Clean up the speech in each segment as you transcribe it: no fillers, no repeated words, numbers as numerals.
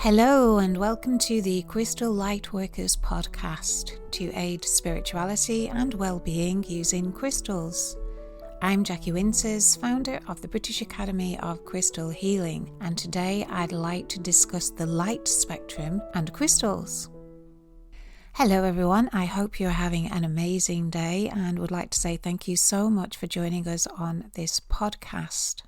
Hello and welcome to the Crystal Lightworkers podcast to aid spirituality and well-being using crystals. I'm Jackie Winters, founder of the British Academy of Crystal Healing, and today I'd like to discuss the light spectrum and crystals. Hello everyone, I hope you're having an amazing day and would like to say thank you so much for joining us on this podcast.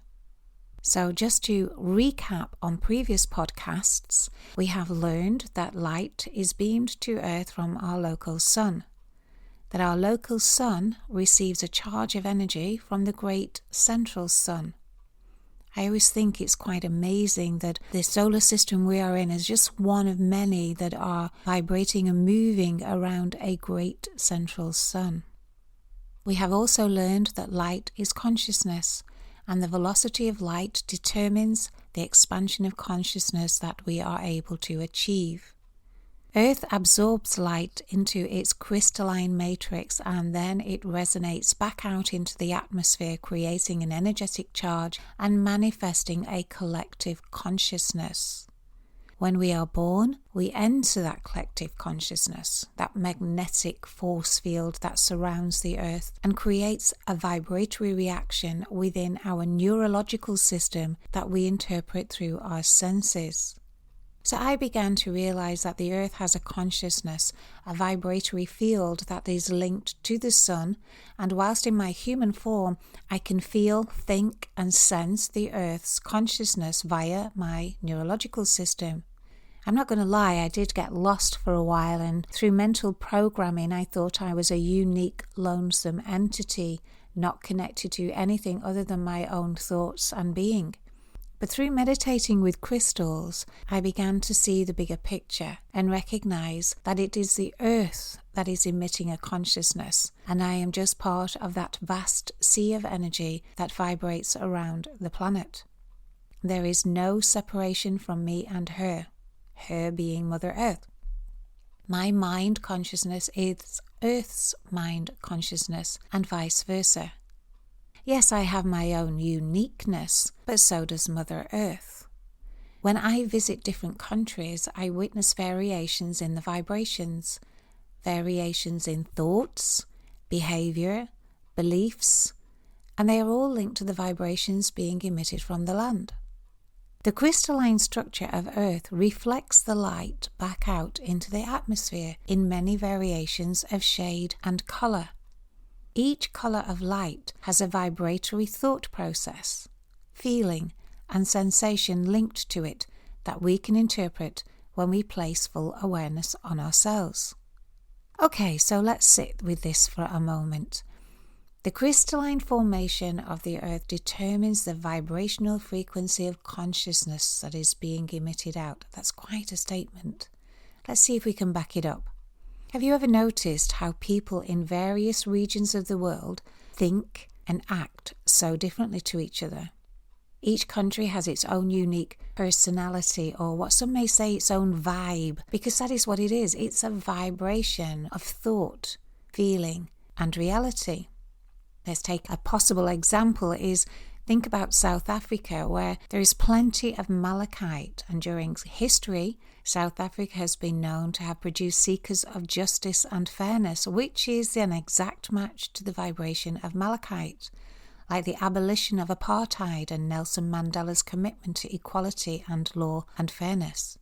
So just to recap on previous podcasts, we have learned that light is beamed to Earth from our local sun, that our local sun receives a charge of energy from the great central sun. I always think it's quite amazing that the solar system we are in is just one of many that are vibrating and moving around a great central sun. We have also learned that light is consciousness, and the velocity of light determines the expansion of consciousness that we are able to achieve. Earth absorbs light into its crystalline matrix and then it resonates back out into the atmosphere, creating an energetic charge and manifesting a collective consciousness. When we are born, we enter that collective consciousness, that magnetic force field that surrounds the earth and creates a vibratory reaction within our neurological system that we interpret through our senses. So I began to realize that the earth has a consciousness, a vibratory field that is linked to the sun, and whilst in my human form, I can feel, think and sense the earth's consciousness via my neurological system. I'm not going to lie, I did get lost for a while, and through mental programming I thought I was a unique, lonesome entity, not connected to anything other than my own thoughts and being. But through meditating with crystals, I began to see the bigger picture and recognize that it is the earth that is emitting a consciousness, and I am just part of that vast sea of energy that vibrates around the planet. There is no separation from me and her being Mother Earth. My mind consciousness is Earth's mind consciousness, and vice versa. Yes, I have my own uniqueness, but so does Mother Earth. When I visit different countries, I witness variations in the vibrations, variations in thoughts, behavior, beliefs, and they are all linked to the vibrations being emitted from the land. The crystalline structure of Earth reflects the light back out into the atmosphere in many variations of shade and colour. Each colour of light has a vibratory thought process, feeling and sensation linked to it that we can interpret when we place full awareness on ourselves. Okay, so let's sit with this for a moment. The crystalline formation of the earth determines the vibrational frequency of consciousness that is being emitted out. That's quite a statement. Let's see if we can back it up. Have you ever noticed how people in various regions of the world think and act so differently to each other? Each country has its own unique personality, or what some may say its own vibe, because that is what it is. It's a vibration of thought, feeling and reality. Let's take a possible example is think about South Africa, where there is plenty of malachite, and during history, South Africa has been known to have produced seekers of justice and fairness, which is an exact match to the vibration of malachite, like the abolition of apartheid and Nelson Mandela's commitment to equality and law and fairness.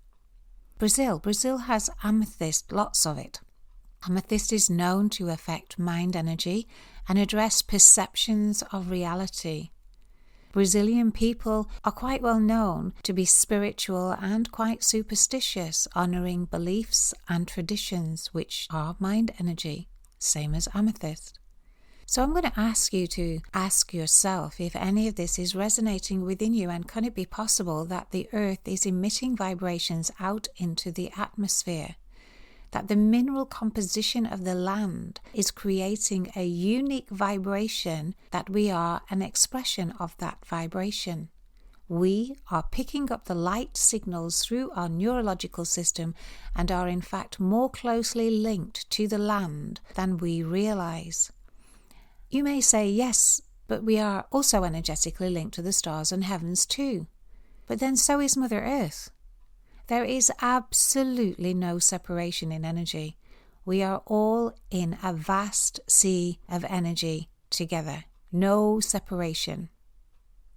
Brazil has amethyst, lots of it. Amethyst is known to affect mind energy and address perceptions of reality. Brazilian people are quite well known to be spiritual and quite superstitious, honouring beliefs and traditions which are mind energy, same as amethyst. So I'm going to ask you to ask yourself if any of this is resonating within you, and can it be possible that the earth is emitting vibrations out into the atmosphere? That the mineral composition of the land is creating a unique vibration, that we are an expression of that vibration. We are picking up the light signals through our neurological system and are in fact more closely linked to the land than we realize. You may say, yes, but we are also energetically linked to the stars and heavens too. But then so is Mother Earth. There is absolutely no separation in energy. We are all in a vast sea of energy together. No separation.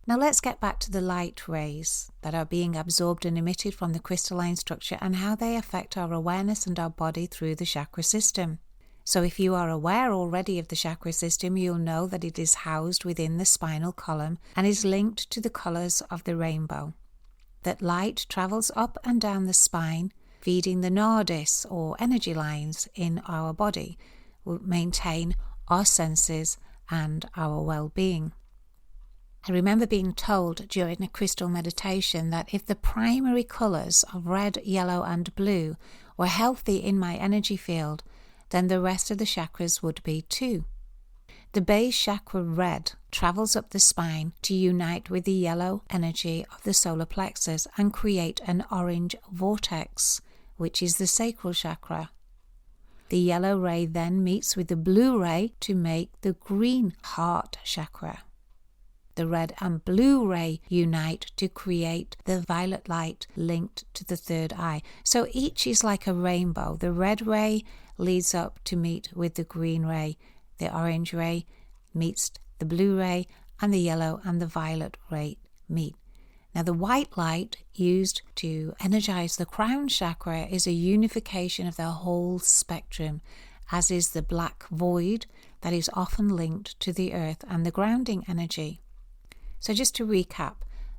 Now let's get back to the light rays that are being absorbed and emitted from the crystalline structure and how they affect our awareness and our body through the chakra system. So if you are aware already of the chakra system, you'll know that it is housed within the spinal column and is linked to the colours of the rainbow. That light travels up and down the spine, feeding the nadis or energy lines in our body, will maintain our senses and our well-being. I remember being told during a crystal meditation that if the primary colours of red, yellow and blue were healthy in my energy field, then the rest of the chakras would be too. The base chakra red travels up the spine to unite with the yellow energy of the solar plexus and create an orange vortex, which is the sacral chakra. The yellow ray then meets with the blue ray to make the green heart chakra. The red and blue ray unite to create the violet light linked to the third eye. So each is like a rainbow. The red ray leads up to meet with the green ray. The orange ray meets the blue ray, and the yellow and the violet ray meet. Now the white light used to energize the crown chakra is a unification of the whole spectrum, as is the black void that is often linked to the earth and the grounding energy. So just to recap,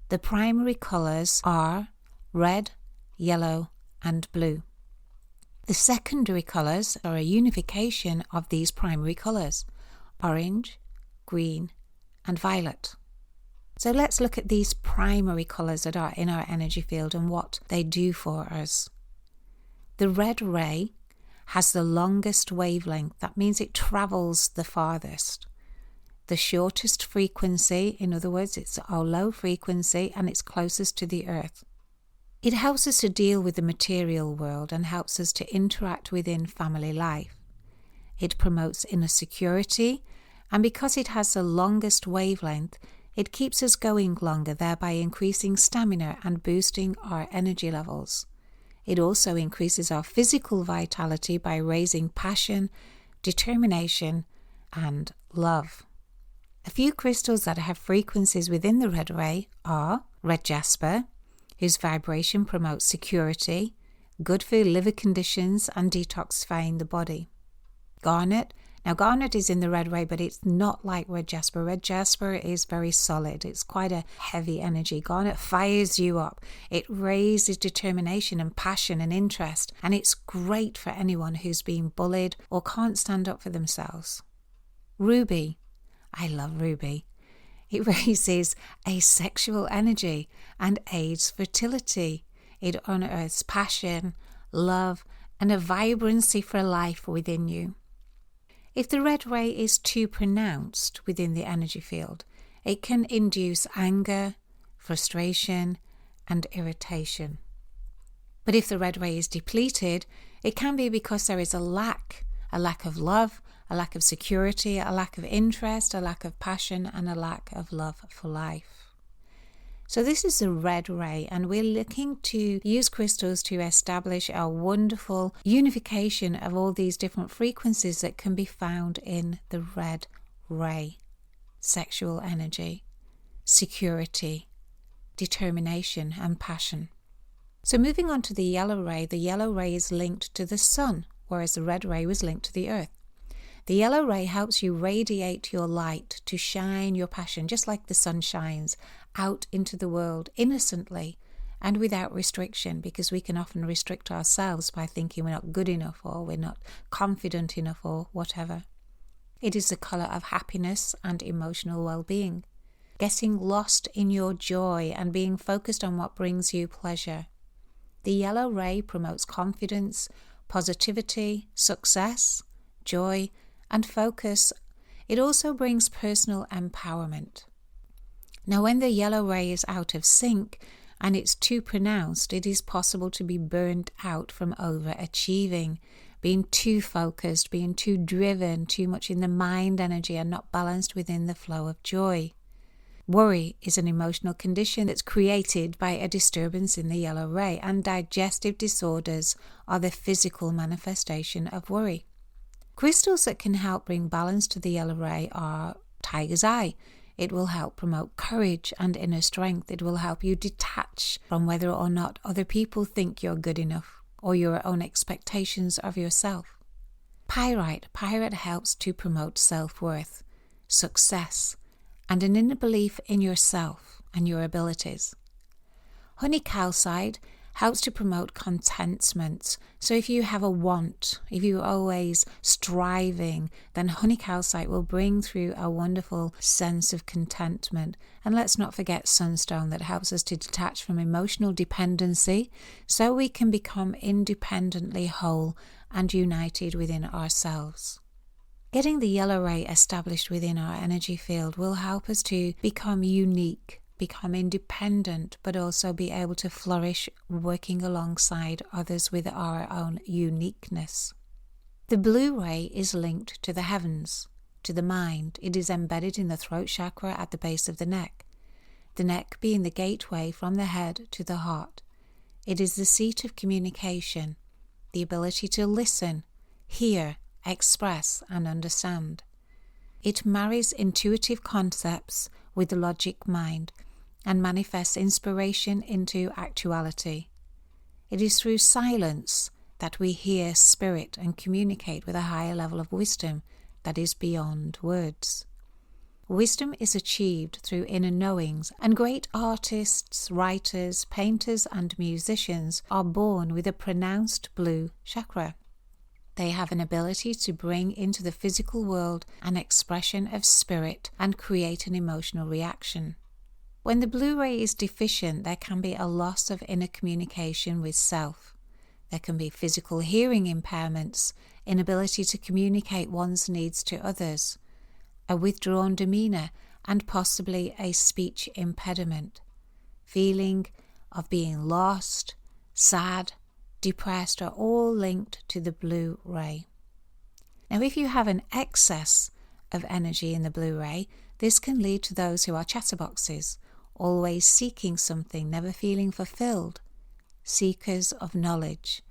the primary colours are red, yellow and blue. The secondary colours are a unification of these primary colours, orange, green and violet. So let's look at these primary colours that are in our energy field and what they do for us. The red ray has the longest wavelength. That means it travels the farthest. The shortest frequency, in other words, it's a low frequency and it's closest to the earth. It helps us to deal with the material world and helps us to interact within family life. It promotes inner security, and because it has the longest wavelength, it keeps us going longer, thereby increasing stamina and boosting our energy levels. It also increases our physical vitality by raising passion, determination, and love. A few crystals that have frequencies within the red ray are red jasper, whose vibration promotes security, good for liver conditions and detoxifying the body. Garnet. Now garnet is in the red ray, but it's not like red jasper. Red jasper is very solid. It's quite a heavy energy. Garnet fires you up. It raises determination and passion and interest, and it's great for anyone who's been bullied or can't stand up for themselves. Ruby. I love ruby. It raises a sexual energy and aids fertility. It unearths passion, love, and a vibrancy for life within you. If the red ray is too pronounced within the energy field, it can induce anger, frustration, and irritation. But if the red ray is depleted, it can be because there is a lack of love, a lack of security, a lack of interest, a lack of passion, and a lack of love for life. So this is the red ray, and we're looking to use crystals to establish a wonderful unification of all these different frequencies that can be found in the red ray. Sexual energy, security, determination, and passion. So moving on to the yellow ray is linked to the sun, whereas the red ray was linked to the earth. The yellow ray helps you radiate your light, to shine your passion, just like the sun shines, out into the world innocently and without restriction, because we can often restrict ourselves by thinking we're not good enough or we're not confident enough or whatever. It is the colour of happiness and emotional well-being, getting lost in your joy and being focused on what brings you pleasure. The yellow ray promotes confidence, positivity, success, joy, and focus. It also brings personal empowerment. Now, when the yellow ray is out of sync and it's too pronounced, it is possible to be burned out from overachieving, being too focused, being too driven, too much in the mind energy and not balanced within the flow of joy. Worry is an emotional condition that's created by a disturbance in the yellow ray, and digestive disorders are the physical manifestation of worry. Crystals that can help bring balance to the yellow ray are tiger's eye. It will help promote courage and inner strength. It will help you detach from whether or not other people think you're good enough or your own expectations of yourself. Pyrite helps to promote self-worth, success, and an inner belief in yourself and your abilities. Honey calcite helps to promote contentment. So if you have a want, if you're always striving, then honey calcite will bring through a wonderful sense of contentment. And let's not forget sunstone, that helps us to detach from emotional dependency so we can become independently whole and united within ourselves. Getting the yellow ray established within our energy field will help us to become unique, become independent, but also be able to flourish working alongside others with our own uniqueness. The blue ray is linked to the heavens, to the mind. It is embedded in the throat chakra at the base of the neck being the gateway from the head to the heart. It is the seat of communication, the ability to listen, hear, express, and understand. It marries intuitive concepts with the logic mind and manifests inspiration into actuality. It is through silence that we hear spirit and communicate with a higher level of wisdom that is beyond words. Wisdom is achieved through inner knowings, and great artists, writers, painters, and musicians are born with a pronounced blue chakra. They have an ability to bring into the physical world an expression of spirit and create an emotional reaction. When the blue ray is deficient, there can be a loss of inner communication with self. There can be physical hearing impairments, inability to communicate one's needs to others, a withdrawn demeanour, and possibly a speech impediment. Feeling of being lost, sad, depressed are all linked to the blue ray. Now, if you have an excess of energy in the blue ray, this can lead to those who are chatterboxes, always seeking something, never feeling fulfilled, seekers of knowledge,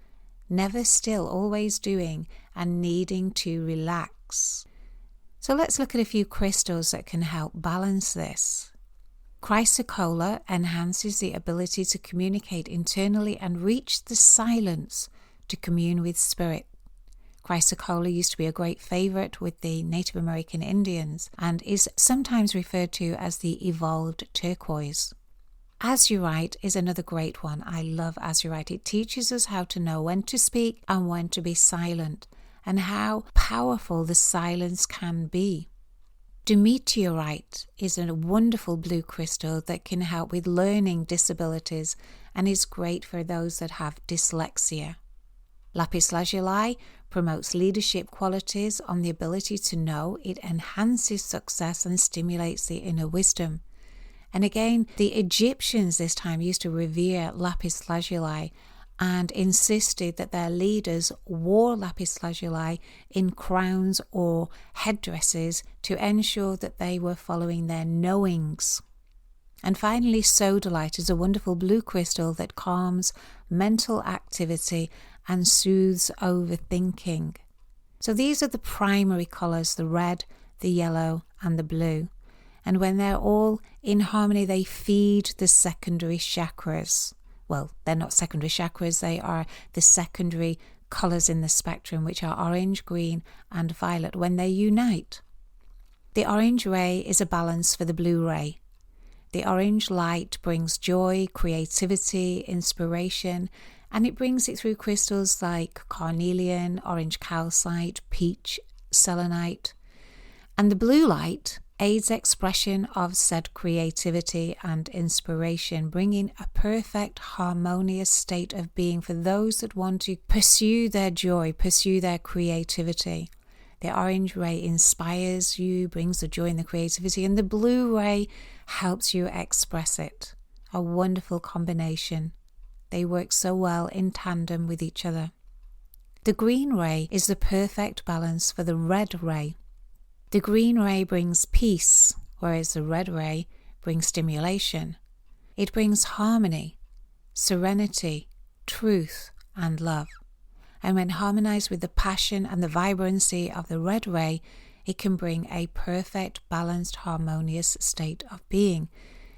never still, always doing, and needing to relax. So let's look at a few crystals that can help balance this. Chrysocolla enhances the ability to communicate internally and reach the silence to commune with spirit. Chrysocolla used to be a great favourite with the Native American Indians and is sometimes referred to as the evolved turquoise. Azurite is another great one. I love azurite. It teaches us how to know when to speak and when to be silent, and how powerful the silence can be. Meteorite is a wonderful blue crystal that can help with learning disabilities and is great for those that have dyslexia. Lapis lazuli promotes leadership qualities on the ability to know. It enhances success and stimulates the inner wisdom. And again, the Egyptians this time used to revere lapis lazuli and insisted that their leaders wore lapis lazuli in crowns or headdresses to ensure that they were following their knowings. And finally, sodalite is a wonderful blue crystal that calms mental activity and soothes overthinking. So these are the primary colours, the red, the yellow, and the blue. And when they're all in harmony, they feed the secondary chakras. Well, they're not secondary chakras, they are the secondary colours in the spectrum, which are orange, green, and violet. When they unite, the orange ray is a balance for the blue ray. The orange light brings joy, creativity, inspiration, and it brings it through crystals like carnelian, orange calcite, peach, selenite. And the blue light aids expression of said creativity and inspiration, bringing a perfect, harmonious state of being for those that want to pursue their joy, pursue their creativity. The orange ray inspires you, brings the joy and the creativity, and the blue ray helps you express it. A wonderful combination. They work so well in tandem with each other. The green ray is the perfect balance for the red ray. The green ray brings peace, whereas the red ray brings stimulation. It brings harmony, serenity, truth, and love. And when harmonized with the passion and the vibrancy of the red ray, it can bring a perfect, balanced, harmonious state of being.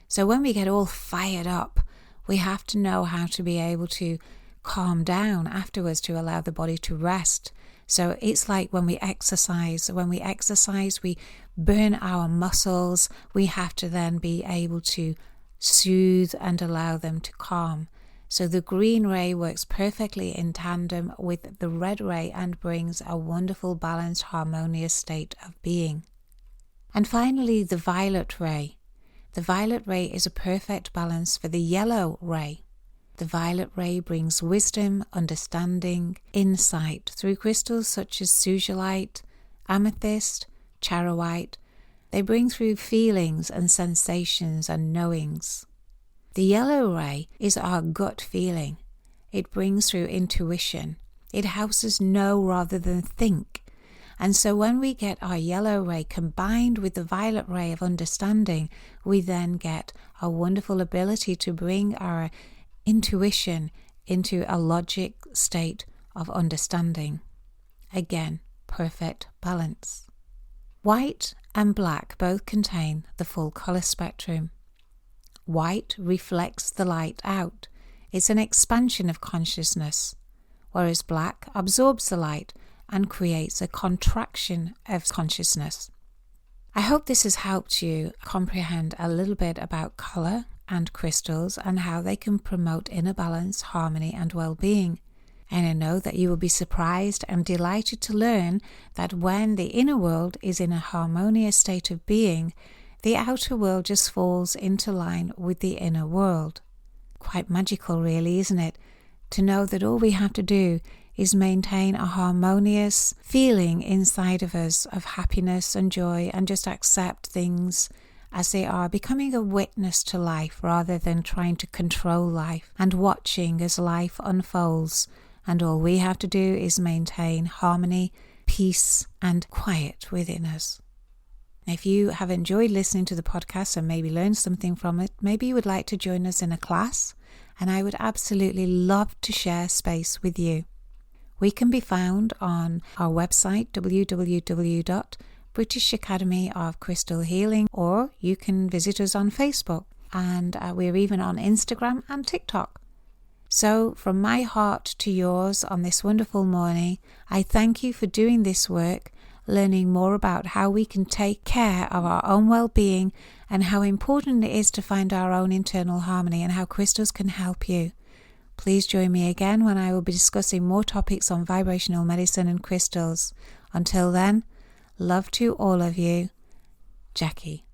So when we get all fired up, we have to know how to be able to calm down afterwards to allow the body to rest. So it's like when we exercise. When we exercise, we burn our muscles. We have to then be able to soothe and allow them to calm. So the green ray works perfectly in tandem with the red ray and brings a wonderful, balanced, harmonious state of being. And finally, the violet ray. The violet ray is a perfect balance for the yellow ray. The violet ray brings wisdom, understanding, insight through crystals such as suzalite, amethyst, charoite. They bring through feelings and sensations and knowings. The yellow ray is our gut feeling. It brings through intuition. It helps us know rather than think. And so when we get our yellow ray combined with the violet ray of understanding, we then get a wonderful ability to bring our intuition into a logic state of understanding. Again, perfect balance. White and black both contain the full colour spectrum. White reflects the light out. It's an expansion of consciousness, whereas black absorbs the light and creates a contraction of consciousness. I hope this has helped you comprehend a little bit about colour and crystals and how they can promote inner balance, harmony and well-being. And I know that you will be surprised and delighted to learn that when the inner world is in a harmonious state of being, the outer world just falls into line with the inner world. Quite magical really, isn't it? To know that all we have to do is maintain a harmonious feeling inside of us of happiness and joy and just accept things as they are, becoming a witness to life rather than trying to control life and watching as life unfolds. And all we have to do is maintain harmony, peace and quiet within us. If you have enjoyed listening to the podcast and maybe learned something from it, maybe you would like to join us in a class, and I would absolutely love to share space with you. We can be found on our website, www.British Academy of Crystal Healing, or you can visit us on Facebook, and we're even on Instagram and TikTok. So from my heart to yours on this wonderful morning, I thank you for doing this work, learning more about how we can take care of our own well-being and how important it is to find our own internal harmony and how crystals can help you. Please join me again when I will be discussing more topics on vibrational medicine and crystals. Until then, love to all of you, Jackie.